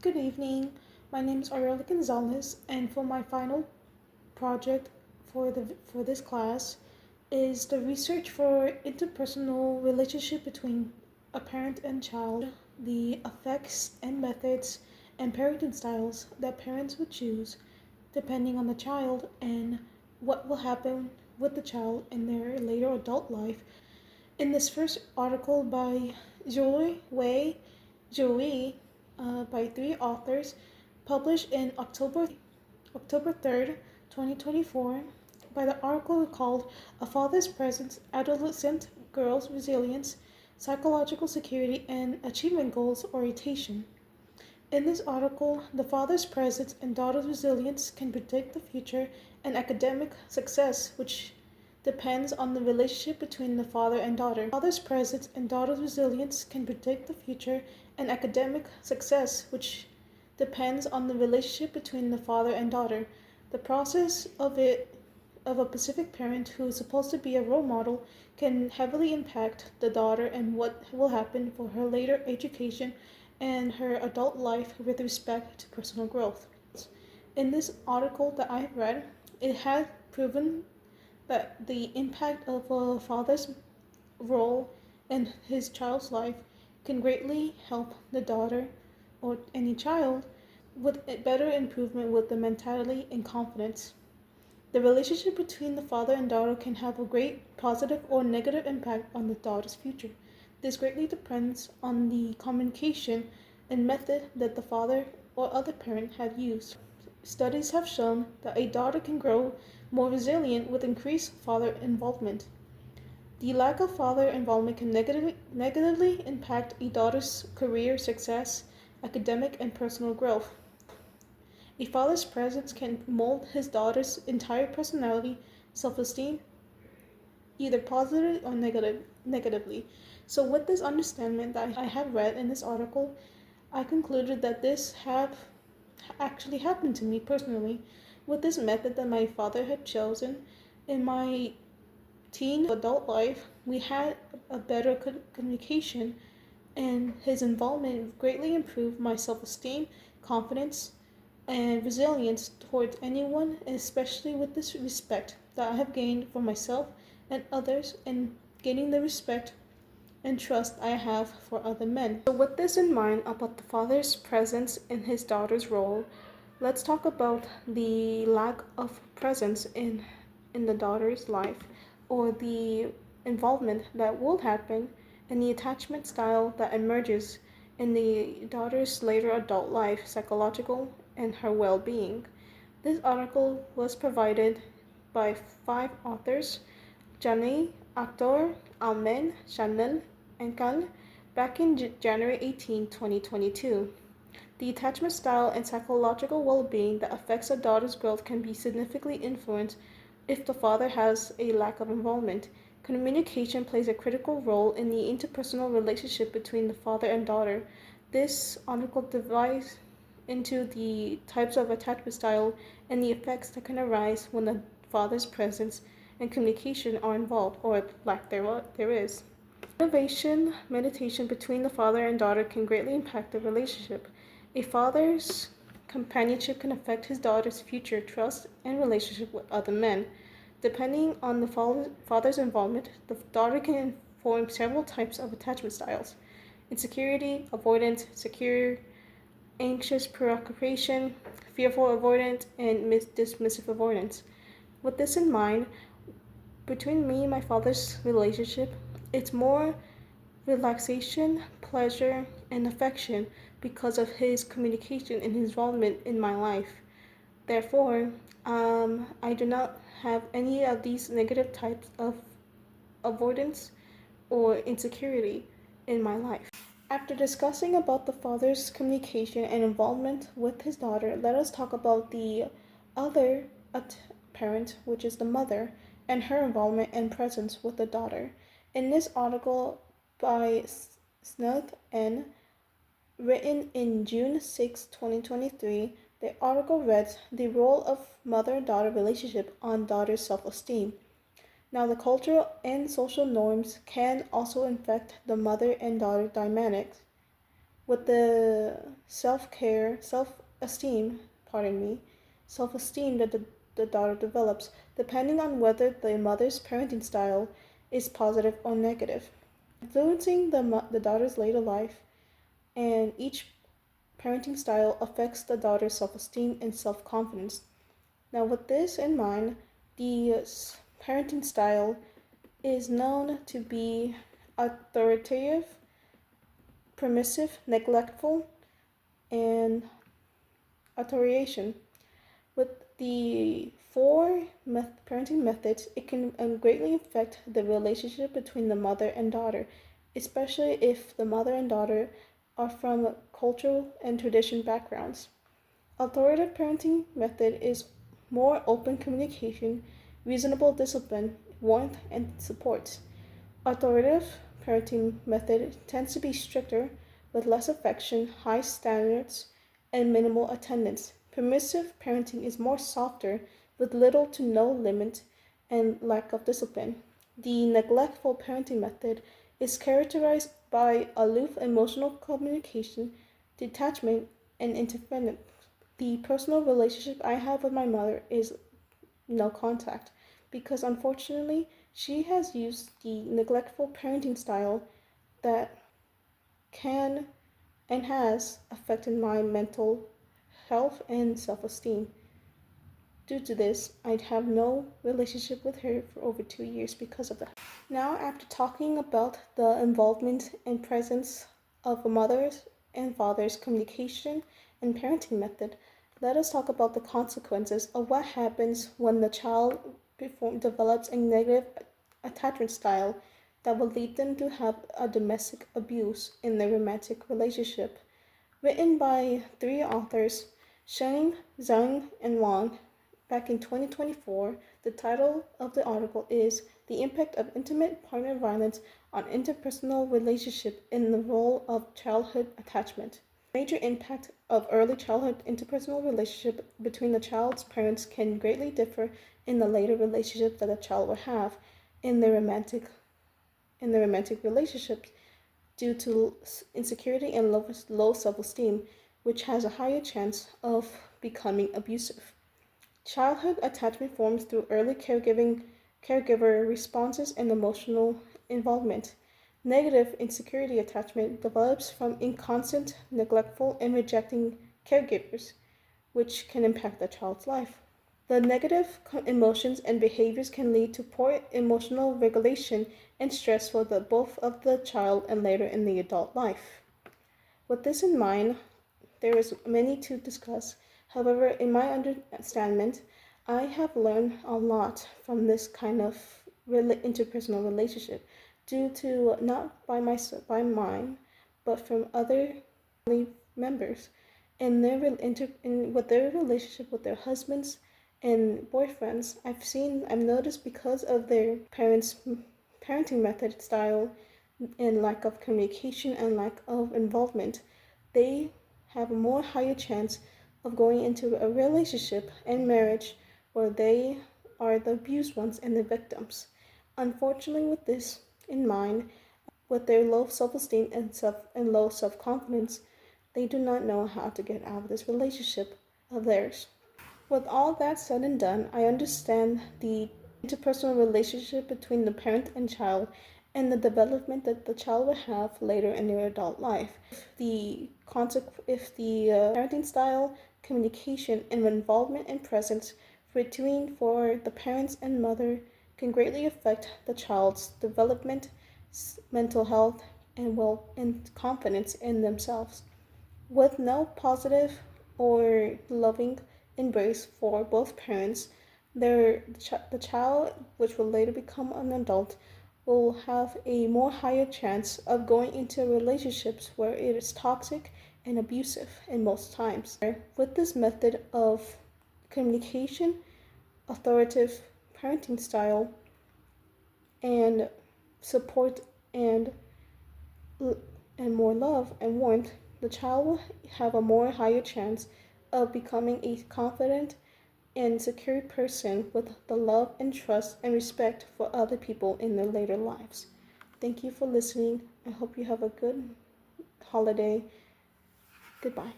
Good evening. My name is Gonzalez, and for my final project for this class is the research for interpersonal relationship between a parent and child, the effects and methods and parenting styles that parents would choose depending on the child and what will happen with the child in their later adult life. In this first article by Joey by three authors, published in October 3rd, 2024, by the article called A Father's Presence, Adolescent Girls' Resilience, Psychological Security, and Achievement Goals Orientation. In this article, the father's presence and daughter's resilience can predict the future and academic success, which depends on the relationship between the father and daughter. Father's presence and daughter's resilience can predict the future and academic success, which depends on the relationship between the father and daughter. The process of a specific parent who is supposed to be a role model can heavily impact the daughter and what will happen for her later education and her adult life with respect to personal growth. In this article that I've read, it has proven that the impact of a father's role in his child's life can greatly help the daughter or any child with a better improvement with the mentality and confidence. The relationship between the father and daughter can have a great positive or negative impact on the daughter's future. This greatly depends on the communication and method that the father or other parent have used. Studies have shown that a daughter can grow more resilient with increased father involvement. The lack of father involvement can negatively impact a daughter's career success, academic, and personal growth. A father's presence can mold his daughter's entire personality, self-esteem, either positively or negatively. So with this understanding that I have read in this article, I concluded that this have actually happened to me personally. With this method that my father had chosen in my teen adult life, we had a better communication, and his involvement greatly improved my self-esteem, confidence, and resilience towards anyone, and especially with this respect that I have gained for myself and others, and gaining the respect and trust I have for other men. So with this in mind about the father's presence in his daughter's role, let's talk about the lack of presence in the daughter's life, or the involvement that will happen, and the attachment style that emerges in the daughter's later adult life, psychological, and her well-being. This article was provided by 5 authors: Janae, Actor, Almen, Chanel, and Kal, back in January 18, 2022. The attachment style and psychological well-being that affects a daughter's growth can be significantly influenced if the father has a lack of involvement. Communication plays a critical role in the interpersonal relationship between the father and daughter. This article divides into the types of attachment style and the effects that can arise when the father's presence and communication are involved, or lack there is. Meditation between the father and daughter can greatly impact the relationship. A father's companionship can affect his daughter's future trust and relationship with other men. Depending on the father's involvement, the daughter can form several types of attachment styles: insecurity, avoidance, secure, anxious preoccupation, fearful avoidance, and dismissive avoidance. With this in mind, between me and my father's relationship, it's more relaxation, pleasure, and affection because of his communication and his involvement in my life. Therefore, I do not have any of these negative types of avoidance or insecurity in my life. After discussing about the father's communication and involvement with his daughter, let us talk about the other parent, which is the mother, and her involvement and presence with the daughter. In this article by Snuth N., written in June 6, 2023, the article reads The Role of Mother-Daughter Relationship on Daughter's Self-Esteem. Now, the cultural and social norms can also affect the mother and daughter dynamics. with the self esteem that the daughter develops, depending on whether the mother's parenting style is positive or negative, influencing the daughter's later life, and each parenting style affects the daughter's self esteem and self confidence. Now, with this in mind, the parenting style is known to be authoritative, permissive, neglectful, and authoritarian. With the four parenting methods, it can greatly affect the relationship between the mother and daughter, especially if the mother and daughter are from cultural and tradition backgrounds. Authoritative parenting method is more open communication, reasonable discipline, warmth, and support. Authoritative parenting method tends to be stricter, with less affection, high standards, and minimal attendance. Permissive parenting is more softer, with little to no limit and lack of discipline. The neglectful parenting method is characterized by aloof emotional communication, detachment, and indifference. The personal relationship I have with my mother is no contact because unfortunately she has used the neglectful parenting style that can and has affected my mental health and self esteem. Due to this, I'd have no relationship with her for over 2 years because of that. Now, after talking about the involvement and presence of a mother's and father's communication and parenting method, let us talk about the consequences of what happens when the child develops a negative attachment style that will lead them to have a domestic abuse in their romantic relationship. Written by three authors, Sheng, Zhang, and Wang, back in 2024, the title of the article is The Impact of Intimate Partner Violence on Interpersonal Relationship in the Role of Childhood Attachment. Major impact of early childhood interpersonal relationship between the child's parents can greatly differ in the later relationship that a child will have in their romantic relationships due to insecurity and low self-esteem, which has a higher chance of becoming abusive. Childhood attachment forms through early caregiver responses and emotional involvement. Negative insecurity attachment develops from inconstant, neglectful, and rejecting caregivers, which can impact the child's life. The negative emotions and behaviors can lead to poor emotional regulation and stress for both of the child and later in the adult life. With this in mind, there is many to discuss. However, in my understanding, I have learned a lot from this kind of interpersonal relationship due to not by mine, but from other family members in with their relationship with their husbands and boyfriends. I've noticed because of their parents' parenting method style and lack of communication and lack of involvement, they have a more higher chance of going into a relationship and marriage where they are the abused ones and the victims. Unfortunately, with this in mind, with their low self-esteem and low self-confidence, they do not know how to get out of this relationship of theirs. With all that said and done, I understand the interpersonal relationship between the parent and child and the development that the child will have later in their adult life. If the parenting style, communication, and involvement and presence for the parents and mother can greatly affect the child's development, mental health, and confidence in themselves. With no positive or loving embrace for both parents, the child, which will later become an adult, will have a more higher chance of going into relationships where it is toxic and abusive in most times. With this method of communication, authoritative parenting style, and support and more love and warmth, the child will have a more higher chance of becoming a confident and secure person with the love and trust and respect for other people in their later lives. Thank you for listening. I hope you have a good holiday Goodbye.